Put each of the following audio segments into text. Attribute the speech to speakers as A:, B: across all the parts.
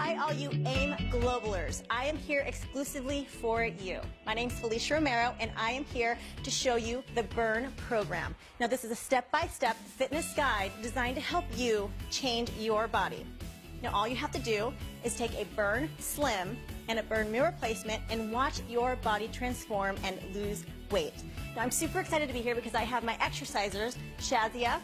A: Hi, all you AIM Globalers. I am here exclusively for you. My name's Felicia Romero, and I am here to show you the Burn program. Now, this is a step-by-step fitness guide designed to help you change your body. Now, all you have to do is take a Burn Slim and a Burn Meal Replacement and watch your body transform and lose weight. Now, I'm super excited to be here because I have my exercisers, Shazia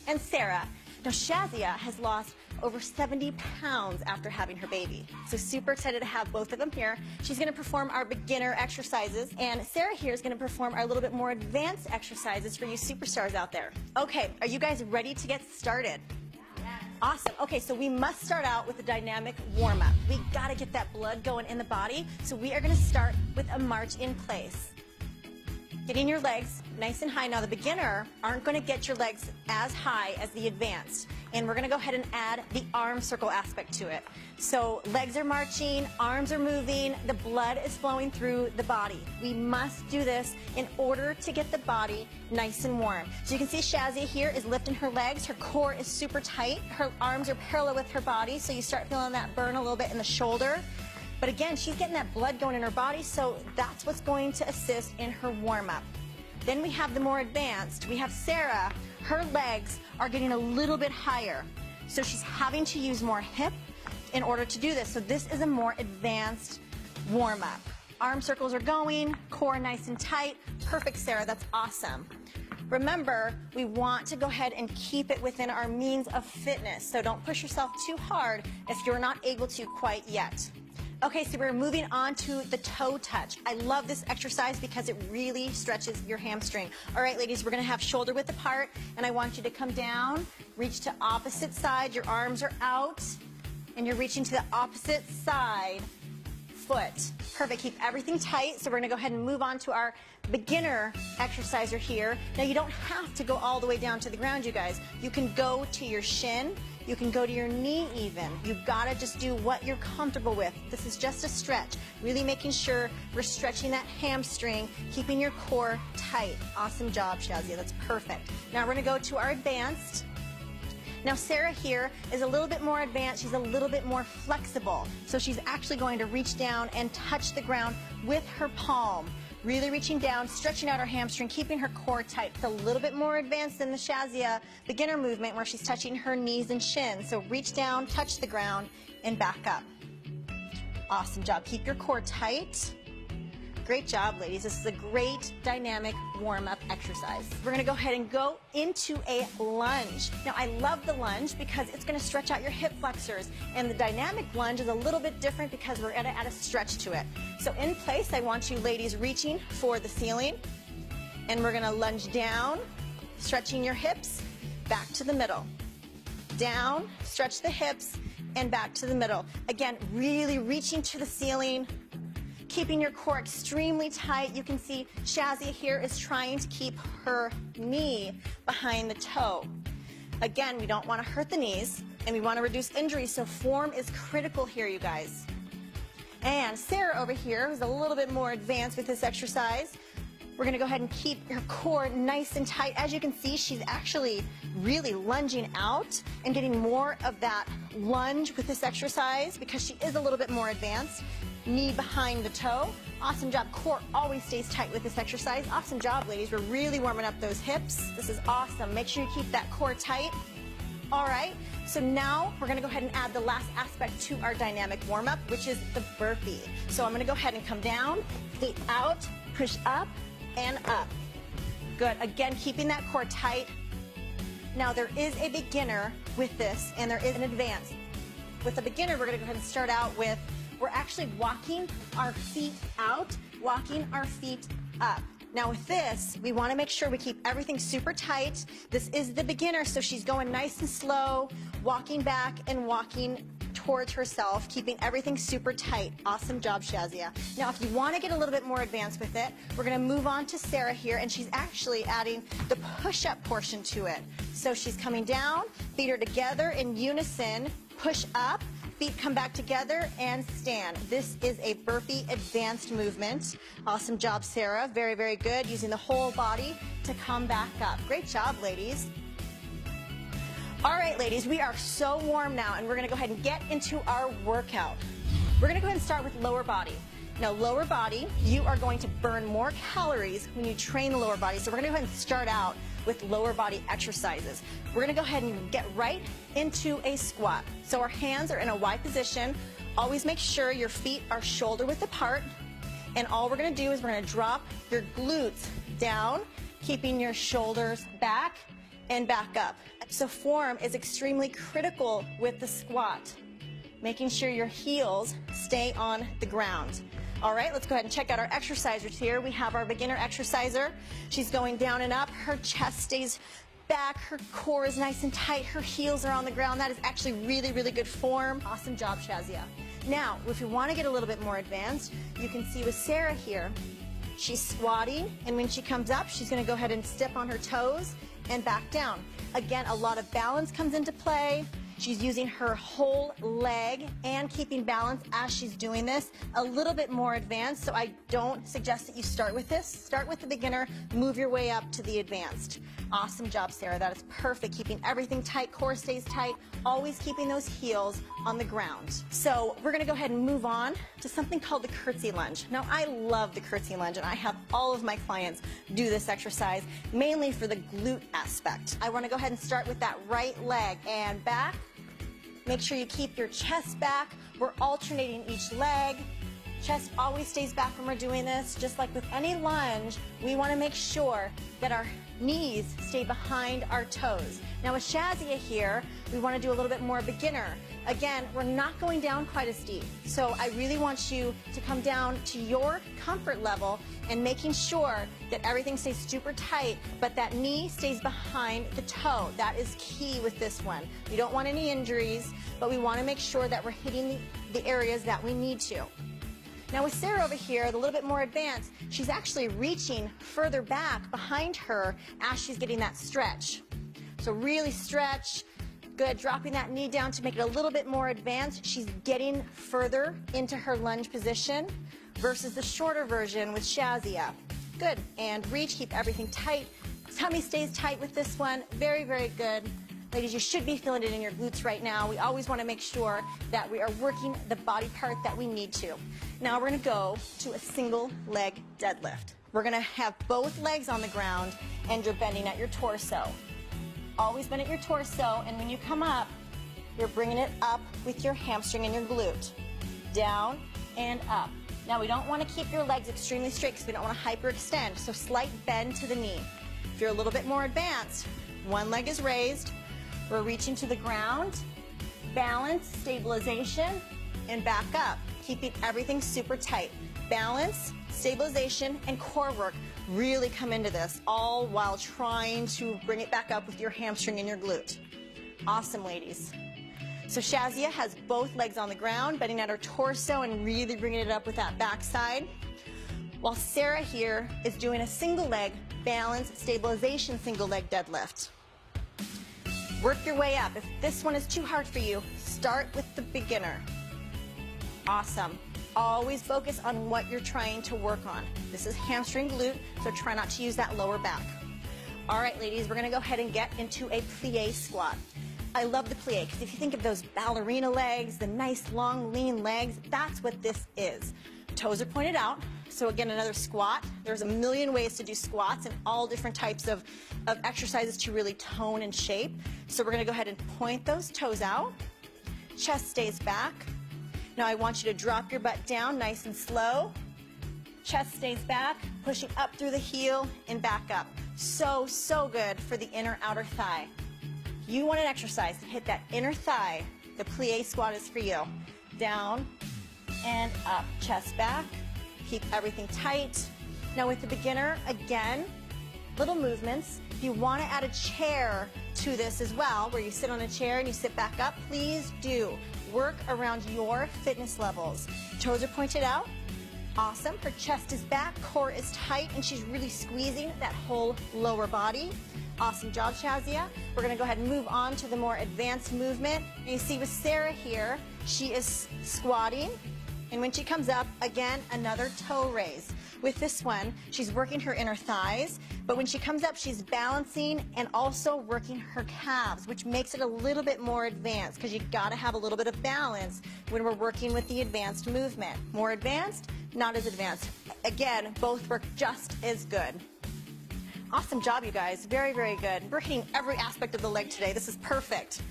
A: and Sarah. Now, Shazia has lost over 70 pounds after having her baby. So super excited to have both of them here. She's gonna perform our beginner exercises, and Sarah here is gonna perform our little bit more advanced exercises for you superstars out there. Okay, are you guys ready to get started? Yes. Awesome. Okay, so we must start out with a dynamic warm-up. We gotta get that blood going in the body, so we are gonna start with a march in place. Getting your legs nice and high. Now, the beginner aren't going to get your legs as high as the advanced. And we're going to go ahead and add the arm circle aspect to it. So legs are marching, arms are moving, the blood is flowing through the body. We must do this in order to get the body nice and warm. So you can see Shazia here is lifting her legs. Her core is super tight. Her arms are parallel with her body, so you start feeling that burn a little bit in the shoulder. But again, she's getting that blood going in her body, so that's what's going to assist in her warm-up. Then we have the more advanced. We have Sarah. Her legs are getting a little bit higher, so she's having to use more hip in order to do this. So this is a more advanced warm-up. Arm circles are going, core nice and tight. Perfect, Sarah. That's awesome. Remember, we want to go ahead and keep it within our means of fitness, so don't push yourself too hard if you're not able to quite yet. Okay, so we're moving on to the toe touch. I love this exercise because it really stretches your hamstring. All right, ladies, we're gonna have shoulder width apart, and I want you to come down, reach to opposite side. Your arms are out, and you're reaching to the opposite side foot. Perfect, keep everything tight. So we're gonna go ahead and move on to our beginner exerciser here. Now, you don't have to go all the way down to the ground, you guys. You can go to your shin. You can go to your knee even. You've got to just do what you're comfortable with. This is just a stretch, really making sure we're stretching that hamstring, keeping your core tight. Awesome job, Shazia. That's perfect. Now we're going to go to our advanced. Now Sarah here is a little bit more advanced. She's a little bit more flexible. So she's actually going to reach down and touch the ground with her palm. Really reaching down, stretching out her hamstring, keeping her core tight. It's a little bit more advanced than the Shazia beginner movement where she's touching her knees and shins. So reach down, touch the ground, and back up. Awesome job. Keep your core tight. Great job, ladies. This is a great dynamic warm-up exercise. We're going to go ahead and go into a lunge. Now, I love the lunge because it's going to stretch out your hip flexors, and the dynamic lunge is a little bit different because we're going to add a stretch to it. So in place, I want you ladies reaching for the ceiling, and we're going to lunge down, stretching your hips, back to the middle. Down, stretch the hips, and back to the middle. Again, really reaching to the ceiling, keeping your core extremely tight. You can see Shazia here is trying to keep her knee behind the toe. Again, we don't want to hurt the knees, and we want to reduce injury, so form is critical here, you guys. And Sarah over here is a little bit more advanced with this exercise. We're going to go ahead and keep your core nice and tight. As you can see, she's actually really lunging out and getting more of that lunge with this exercise because she is a little bit more advanced. Knee behind the toe. Awesome job. Core always stays tight with this exercise. Awesome job, ladies. We're really warming up those hips. This is awesome. Make sure you keep that core tight. All right, so now we're going to go ahead and add the last aspect to our dynamic warm-up, which is the burpee. So I'm going to go ahead and come down, feet out, push up, and up. Good. Again, keeping that core tight. Now, there is a beginner with this, and there is an advanced. With the beginner, we're going to go ahead and start out with, we're actually walking our feet out, walking our feet up. Now with this, we want to make sure we keep everything super tight. This is the beginner, so she's going nice and slow, walking back and walking towards herself, keeping everything super tight. Awesome job, Shazia. Now, if you want to get a little bit more advanced with it, we're going to move on to Sarah here, and she's actually adding the push-up portion to it. So she's coming down, feet are together in unison, push up, feet come back together, and stand. This is a burpee advanced movement. Awesome job, Sarah. Very, very good. Using the whole body to come back up. Great job, ladies. All right, ladies, we are so warm now, and we're going to go ahead and get into our workout. We're going to go ahead and start with lower body. Now, lower body, you are going to burn more calories when you train the lower body, so we're going to go ahead and start out with lower body exercises. We're going to go ahead and get right into a squat. So our hands are in a Y position. Always make sure your feet are shoulder width apart, and all we're going to do is we're going to drop your glutes down, keeping your shoulders back and back up. So form is extremely critical with the squat, making sure your heels stay on the ground. All right, let's go ahead and check out our exercisers here. We have our beginner exerciser. She's going down and up. Her chest stays back. Her core is nice and tight. Her heels are on the ground. That is actually really, really good form. Awesome job, Shazia. Now, if you want to get a little bit more advanced, you can see with Sarah here, she's squatting, and when she comes up, she's going to go ahead and step on her toes and back down. Again, a lot of balance comes into play. She's using her whole leg and keeping balance as she's doing this. A little bit more advanced, so I don't suggest that you start with this. Start with the beginner, move your way up to the advanced. Awesome job, Sarah. That is perfect. Keeping everything tight, core stays tight, always keeping those heels on the ground. So we're going to go ahead and move on to something called the curtsy lunge. Now, I love the curtsy lunge, and I have all of my clients do this exercise, mainly for the glute aspect. I want to go ahead and start with that right leg and back. Make sure you keep your chest back. We're alternating each leg. Chest always stays back when we're doing this. Just like with any lunge, we want to make sure that our knees stay behind our toes. Now with Shazia here, we want to do a little bit more beginner. Again, we're not going down quite as deep. So I really want you to come down to your comfort level and making sure that everything stays super tight, but that knee stays behind the toe. That is key with this one. We don't want any injuries, but we want to make sure that we're hitting the areas that we need to. Now with Sarah over here, a little bit more advanced, she's actually reaching further back behind her as she's getting that stretch. So really stretch. Good, dropping that knee down to make it a little bit more advanced. She's getting further into her lunge position versus the shorter version with Shazia. Good, and reach, keep everything tight. Tummy stays tight with this one. Very, very good. Ladies, you should be feeling it in your glutes right now. We always want to make sure that we are working the body part that we need to. Now we're going to go to a single leg deadlift. We're going to have both legs on the ground and you're bending at your torso. Always bend at your torso, and when you come up, you're bringing it up with your hamstring and your glute. Down and up. Now we don't want to keep your legs extremely straight because we don't want to hyperextend, so slight bend to the knee. If you're a little bit more advanced, one leg is raised, we're reaching to the ground, balance, stabilization, and back up, keeping everything super tight. Balance, stabilization, and core work really come into this, all while trying to bring it back up with your hamstring and your glute. Awesome, ladies. So Shazia has both legs on the ground, bending at her torso and really bringing it up with that backside, while Sarah here is doing a single leg balance stabilization single leg deadlift. Work your way up. If this one is too hard for you, start with the beginner. Awesome. Always focus on what you're trying to work on. This is hamstring glute, so try not to use that lower back. All right, ladies, we're going to go ahead and get into a plie squat. I love the plie because if you think of those ballerina legs, the nice, long, lean legs, that's what this is. Toes are pointed out. So again, another squat. There's a million ways to do squats and all different types of exercises to really tone and shape. So we're going to go ahead and point those toes out. Chest stays back. Now I want you to drop your butt down nice and slow. Chest stays back, pushing up through the heel and back up. So, so good for the inner outer thigh. You want an exercise to hit that inner thigh. The plie squat is for you. Down and up, chest back. Keep everything tight. Now with the beginner, again, little movements. If you want to add a chair to this as well, where you sit on a chair and you sit back up, please do. Work around your fitness levels. Toes are pointed out. Awesome. Her chest is back, core is tight, and she's really squeezing that whole lower body. Awesome job, Shazia. We're going to go ahead and move on to the more advanced movement. And you see with Sarah here, she is squatting. And when she comes up, again, another toe raise. With this one, she's working her inner thighs, but when she comes up, she's balancing and also working her calves, which makes it a little bit more advanced because you gotta have a little bit of balance when we're working with the advanced movement. More advanced, not as advanced. Again, both work just as good. Awesome job, you guys. Very, very good. We're hitting every aspect of the leg today. This is perfect.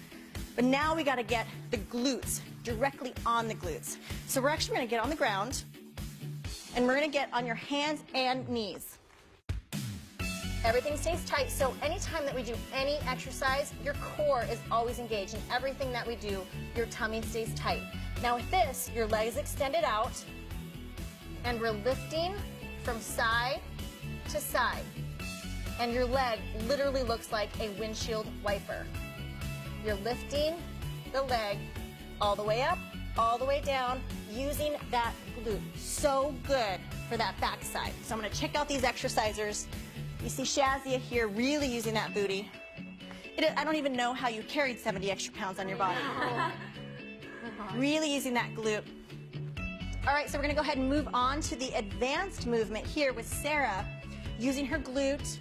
A: But now we gotta get the glutes directly on the glutes. So we're actually gonna get on the ground, and we're going to get on your hands and knees. Everything stays tight, so anytime that we do any exercise, your core is always engaged. In everything that we do, your tummy stays tight. Now with this, your legs extended out, and we're lifting from side to side. And your leg literally looks like a windshield wiper. You're lifting the leg all the way up, all the way down, using that glute. So good for that backside. So I'm going to check out these exercisers. You see Shazia here really using that booty. I don't even know how you carried 70 extra pounds on your body. Really using that glute. All right, so we're going to go ahead and move on to the advanced movement here with Sarah using her glute.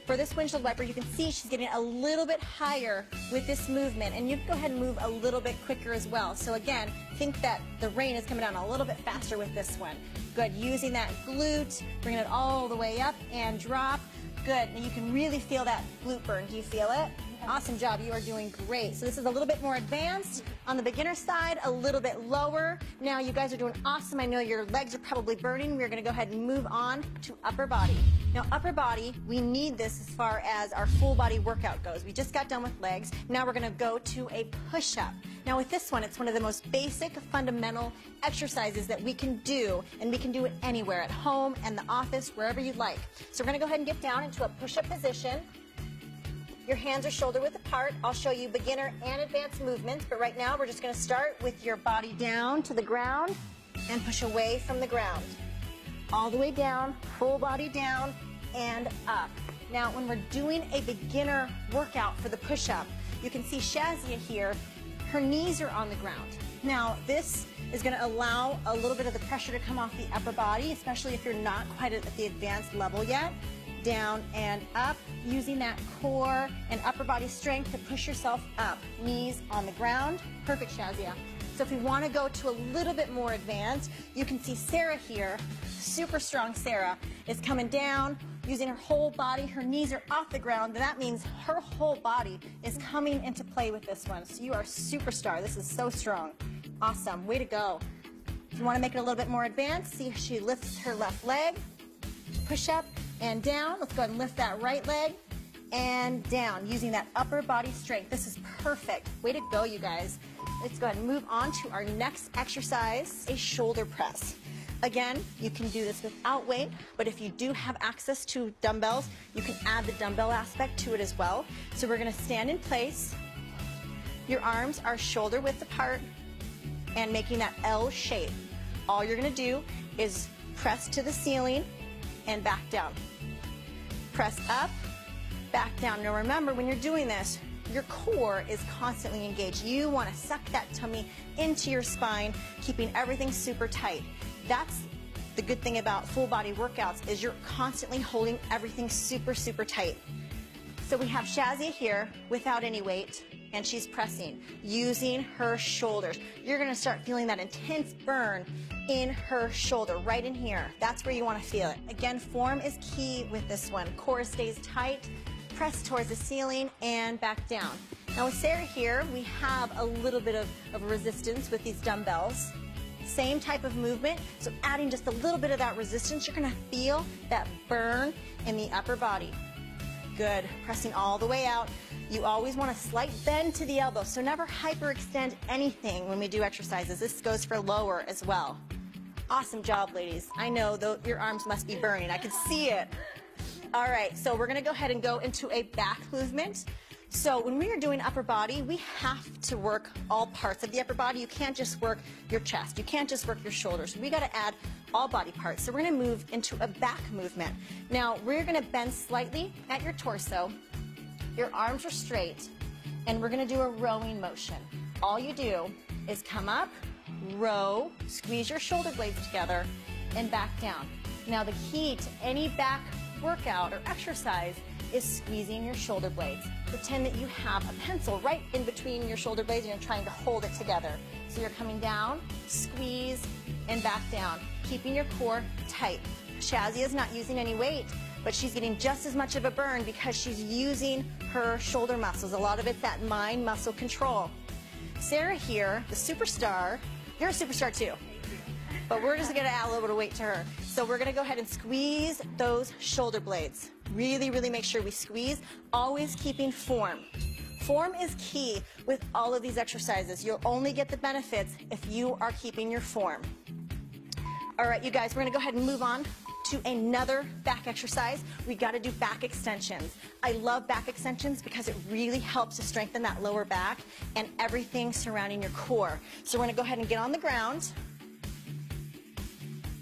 A: For this windshield wiper, you can see she's getting a little bit higher with this movement, and you can go ahead and move a little bit quicker as well. So again, think that the rain is coming down a little bit faster with this one. Good, using that glute, bringing it all the way up and drop. Good, and you can really feel that glute burn. Do you feel it? Awesome job, you are doing great. So this is a little bit more advanced. On the beginner side, a little bit lower. Now you guys are doing awesome. I know your legs are probably burning. We're gonna go ahead and move on to upper body. Now upper body, we need this as far as our full body workout goes. We just got done with legs. Now we're gonna go to a push-up. Now with this one, it's one of the most basic fundamental exercises that we can do, and we can do it anywhere, at home and the office, wherever you'd like. So we're gonna go ahead and get down into a push-up position. Your hands are shoulder width apart. I'll show you beginner and advanced movements, but right now we're just going to start with your body down to the ground and push away from the ground. All the way down, full body down and up. Now when we're doing a beginner workout for the push-up, you can see Shazia here, her knees are on the ground. Now this is going to allow a little bit of the pressure to come off the upper body, especially if you're not quite at the advanced level yet. Down and up, using that core and upper body strength to push yourself up. Knees on the ground. Perfect, Shazia. So if you want to go to a little bit more advanced, you can see Sarah here, super strong Sarah, is coming down, using her whole body. Her knees are off the ground, and that means her whole body is coming into play with this one. So you are a superstar. This is so strong. Awesome. Way to go. If you want to make it a little bit more advanced, see she lifts her left leg, push up, and down. Let's go ahead and lift that right leg and down using that upper body strength. This is perfect. Way to go, you guys. Let's go ahead and move on to our next exercise, a shoulder press. Again, you can do this without weight, but if you do have access to dumbbells, you can add the dumbbell aspect to it as well. So we're going to stand in place. Your arms are shoulder width apart and making that L shape. All you're going to do is press to the ceiling and back down. Press up, back down. Now remember, when you're doing this, your core is constantly engaged. You want to suck that tummy into your spine, keeping everything super tight. That's the good thing about full body workouts, is you're constantly holding everything super, super tight. So we have Shazia here without any weight, and she's pressing using her shoulders. You're going to start feeling that intense burn in her shoulder, right in here. That's where you want to feel it. Again, form is key with this one. Core stays tight, press towards the ceiling and back down. Now with Sarah here, we have a little bit of resistance with these dumbbells. Same type of movement, so adding just a little bit of that resistance, you're going to feel that burn in the upper body. Good, pressing all the way out. You always want a slight bend to the elbow, so never hyperextend anything when we do exercises. This goes for lower as well. Awesome job, ladies. I know your arms must be burning. I can see it. All right, so we're gonna go ahead and go into a back movement. So when we are doing upper body, we have to work all parts of the upper body. You can't just work your chest. You can't just work your shoulders. We gotta add all body parts. So we're gonna move into a back movement. Now, we're gonna bend slightly at your torso. Your arms are straight, and we're gonna do a rowing motion. All you do is come up, row, squeeze your shoulder blades together, and back down. Now the key to any back workout or exercise is squeezing your shoulder blades. Pretend that you have a pencil right in between your shoulder blades and you're trying to hold it together. So you're coming down, squeeze, and back down, keeping your core tight. Shazia is not using any weight, but she's getting just as much of a burn because she's using her shoulder muscles. A lot of it's that mind muscle control. Sarah here, the superstar, you're a superstar too, but we're just gonna add a little bit of weight to her. So we're gonna go ahead and squeeze those shoulder blades. Really, really make sure we squeeze, always keeping form. Form is key with all of these exercises. You'll only get the benefits if you are keeping your form. All right, you guys, we're gonna go ahead and move on to another back exercise. We gotta do back extensions. I love back extensions because it really helps to strengthen that lower back and everything surrounding your core. So we're gonna go ahead and get on the ground.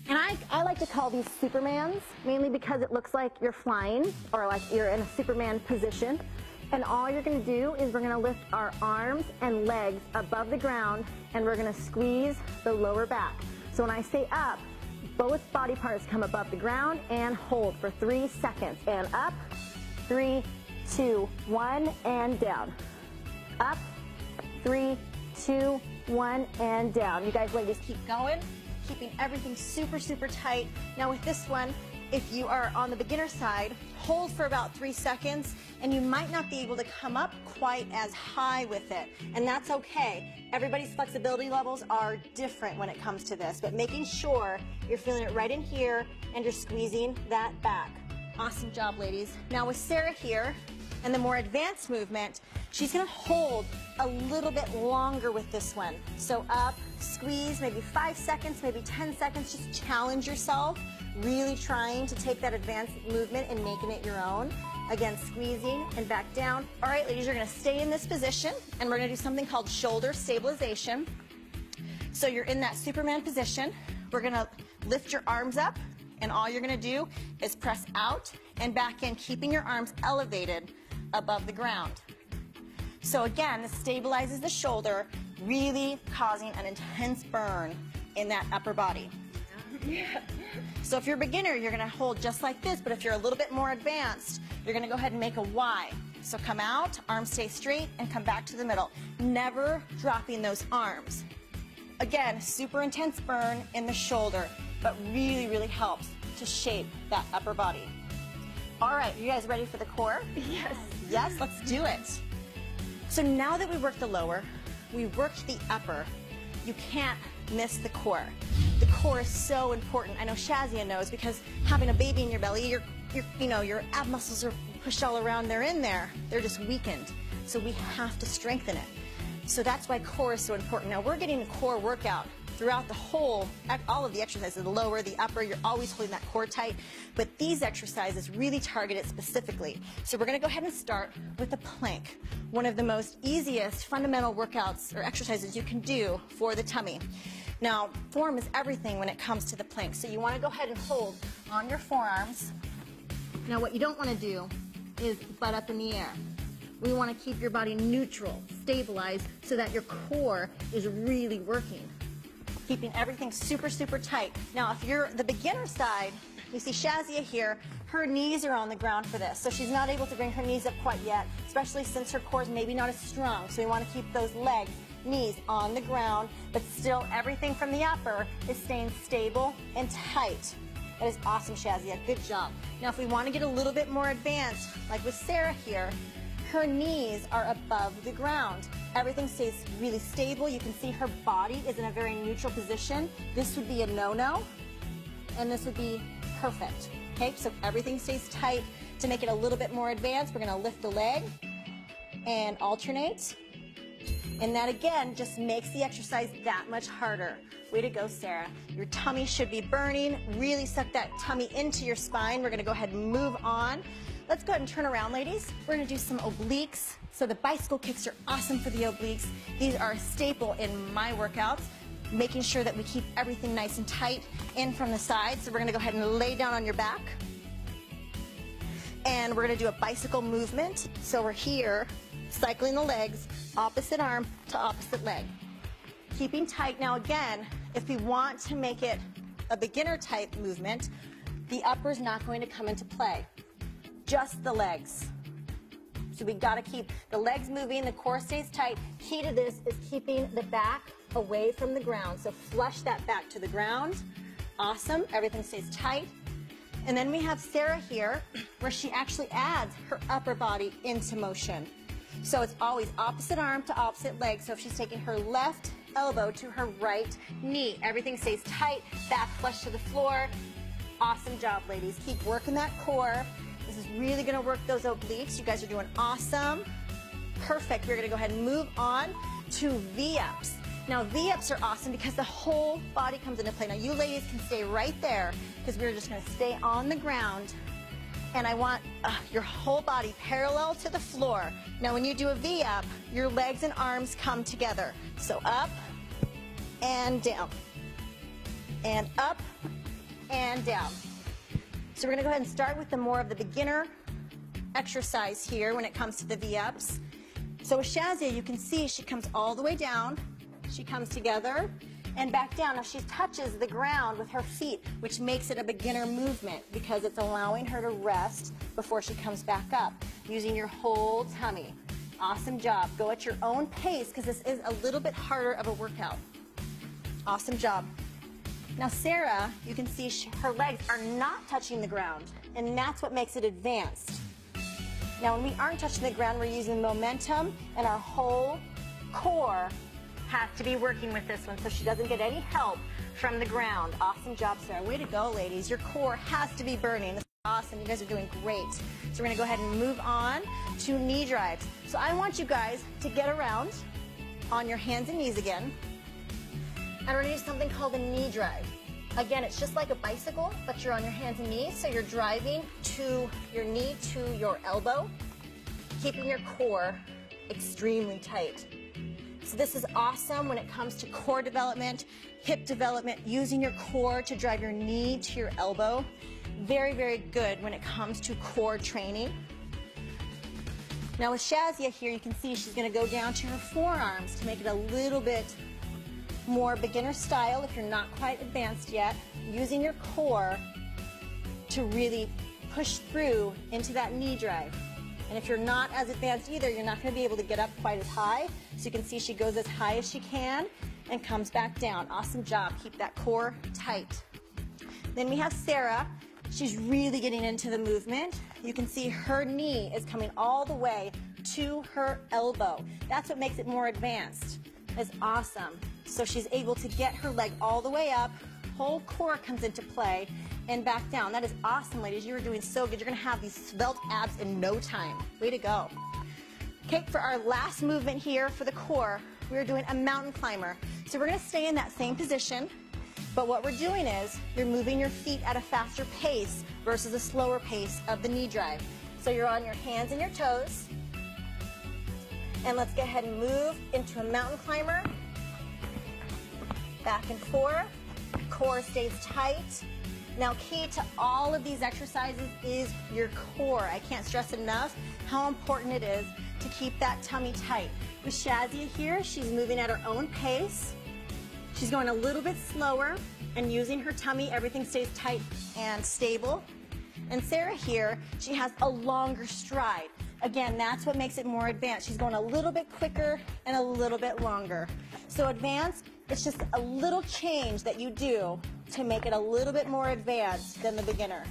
A: And I like to call these Supermans, mainly because it looks like you're flying or like you're in a Superman position. And all you're gonna do is we're gonna lift our arms and legs above the ground and we're gonna squeeze the lower back. So when I say up, both body parts come above the ground and hold for 3 seconds. And up, 3, 2, 1, and down. Up, 3, 2, 1, and down. You guys ladies keep going, keeping everything super, super tight. Now with this one, if you are on the beginner side, hold for about 3 seconds and you might not be able to come up quite as high with it. And that's okay. Everybody's flexibility levels are different when it comes to this, but making sure you're feeling it right in here and you're squeezing that back. Awesome job, ladies. Now with Sarah here, and the more advanced movement, she's gonna hold a little bit longer with this one. So up, squeeze, maybe 5 seconds, maybe 10 seconds, just challenge yourself. Really trying to take that advanced movement and making it your own. Again, squeezing and back down. All right, ladies, you're gonna stay in this position and we're gonna do something called shoulder stabilization. So you're in that Superman position. We're gonna lift your arms up and all you're gonna do is press out and back in, keeping your arms elevated above the ground. So again, this stabilizes the shoulder, really causing an intense burn in that upper body. So if you're a beginner, you're gonna hold just like this, but if you're a little bit more advanced, you're gonna go ahead and make a Y. So come out, arms stay straight, and come back to the middle. Never dropping those arms. Again, super intense burn in the shoulder, but really, really helps to shape that upper body. All right, you guys ready for the core?
B: Yes.
A: Yes, let's do it. So now that we worked the lower, we worked the upper, you can't miss the core. The core is so important. I know Shazia knows because having a baby in your belly, your ab muscles are pushed all around. They're in there. They're just weakened. So we have to strengthen it. So that's why core is so important. Now we're getting a core workout throughout the whole, all of the exercises, the lower, the upper, you're always holding that core tight. But these exercises really target it specifically. So we're gonna go ahead and start with the plank. One of the most easiest fundamental workouts or exercises you can do for the tummy. Now, form is everything when it comes to the plank. So you wanna go ahead and hold on your forearms. Now what you don't wanna do is butt up in the air. We wanna keep your body neutral, stabilized, so that your core is really working. Keeping everything super, super tight. Now, if you're the beginner side, you see Shazia here, her knees are on the ground for this. So she's not able to bring her knees up quite yet, especially since her core is maybe not as strong. So we want to keep those legs, knees on the ground, but still everything from the upper is staying stable and tight. That is awesome, Shazia. Good job. Now, if we want to get a little bit more advanced, like with Sarah here, her knees are above the ground. Everything stays really stable. You can see her body is in a very neutral position. This would be a no-no, and this would be perfect. Okay, so everything stays tight. To make it a little bit more advanced, we're gonna lift the leg and alternate. And that again just makes the exercise that much harder. Way to go, Sarah. Your tummy should be burning. Really suck that tummy into your spine. We're gonna go ahead and move on. Let's go ahead and turn around, ladies. We're gonna do some obliques. So the bicycle kicks are awesome for the obliques. These are a staple in my workouts, making sure that we keep everything nice and tight in from the side. So we're gonna go ahead and lay down on your back. And we're gonna do a bicycle movement. So we're here, cycling the legs, opposite arm to opposite leg. Keeping tight. Now again, if we want to make it a beginner type movement, The upper's not going to come into play, just the legs. So we got to keep the legs moving, the core stays tight. Key to this is keeping the back away from the ground. So flush that back to the ground. Awesome, everything stays tight. And then we have Sarah here, where she actually adds her upper body into motion. So it's always opposite arm to opposite leg. So if she's taking her left elbow to her right knee, everything stays tight, back flush to the floor. Awesome job, ladies. Keep working that core. This is really gonna work those obliques. You guys are doing awesome. Perfect. We're gonna go ahead and move on to V-ups. Now, V-ups are awesome because the whole body comes into play. Now, you ladies can stay right there because we're just gonna stay on the ground. And I want your whole body parallel to the floor. Now, when you do a V-up, your legs and arms come together. So up and down, and up and down. So we're gonna go ahead and start with the more of the beginner exercise here when it comes to the V-ups. So with Shazia, you can see she comes all the way down, she comes together and back down. Now she touches the ground with her feet, which makes it a beginner movement because it's allowing her to rest before she comes back up, using your whole tummy. Awesome job. Go at your own pace because this is a little bit harder of a workout. Awesome job. Now Sarah, you can see her legs are not touching the ground, and that's what makes it advanced. Now when we aren't touching the ground, we're using momentum, and our whole core has to be working with this one so she doesn't get any help from the ground. Awesome job, Sarah. Way to go, ladies. Your core has to be burning. This is awesome. You guys are doing great. So we're going to go ahead and move on to knee drives. So I want you guys to get around on your hands and knees again. And we're going to do something called a knee drive. Again, it's just like a bicycle, but you're on your hands and knees, so you're driving to your knee to your elbow, keeping your core extremely tight. So this is awesome when it comes to core development, hip development, using your core to drive your knee to your elbow. Very, very good when it comes to core training. Now with Shazia here, you can see she's going to go down to her forearms to make it a little bit more beginner style if you're not quite advanced yet, using your core to really push through into that knee drive. And if you're not as advanced either, you're not going to be able to get up quite as high. So you can see she goes as high as she can and comes back down. Awesome job. Keep that core tight. Then we have Sarah. She's really getting into the movement. You can see her knee is coming all the way to her elbow. That's what makes it more advanced. It's awesome. So she's able to get her leg all the way up, whole core comes into play, and back down. That is awesome, ladies. You are doing so good. You're going to have these svelte abs in no time. Way to go. Okay, for our last movement here for the core, we're doing a mountain climber. So we're going to stay in that same position, but what we're doing is you're moving your feet at a faster pace versus a slower pace of the knee drive. So you're on your hands and your toes. And let's go ahead and move into a mountain climber. Back and forth. Core stays tight. Now, key to all of these exercises is your core. I can't stress enough how important it is to keep that tummy tight. With Shazia here, she's moving at her own pace. She's going a little bit slower and using her tummy, everything stays tight and stable. And Sarah here, she has a longer stride. Again, that's what makes it more advanced. She's going a little bit quicker and a little bit longer. So advanced, it's just a little change that you do to make it a little bit more advanced than the beginner.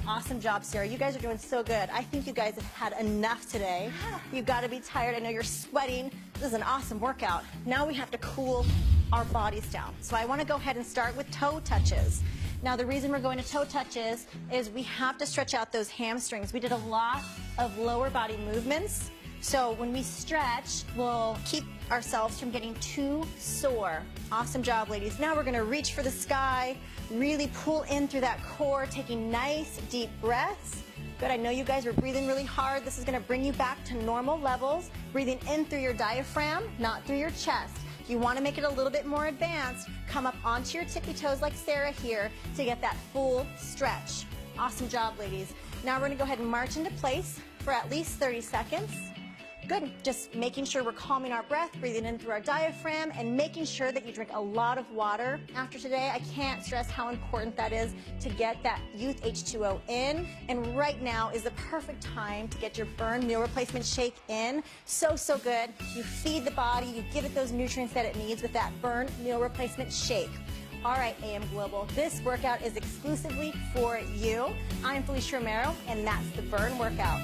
A: Awesome job, Sarah. You guys are doing so good. I think you guys have had enough today. You've got to be tired. I know you're sweating. This is an awesome workout. Now we have to cool our bodies down. So I want to go ahead and start with toe touches. Now the reason we're going to toe touches is we have to stretch out those hamstrings. We did a lot of lower body movements. So when we stretch, we'll keep ourselves from getting too sore. Awesome job, ladies. Now we're going to reach for the sky, really pull in through that core, taking nice deep breaths. Good, I know you guys are breathing really hard. This is going to bring you back to normal levels, breathing in through your diaphragm, not through your chest. If you want to make it a little bit more advanced, come up onto your tippy toes like Sarah here to get that full stretch. Awesome job, ladies. Now we're going to go ahead and march into place for at least 30 seconds. Good. Just making sure we're calming our breath, breathing in through our diaphragm, and making sure that you drink a lot of water after today. I can't stress how important that is to get that youth H2O in. And right now is the perfect time to get your burn meal replacement shake in. So, so good. You feed the body, you give it those nutrients that it needs with that burn meal replacement shake. All right, AM Global, this workout is exclusively for you. I'm Felicia Romero, and that's the Burn Workout.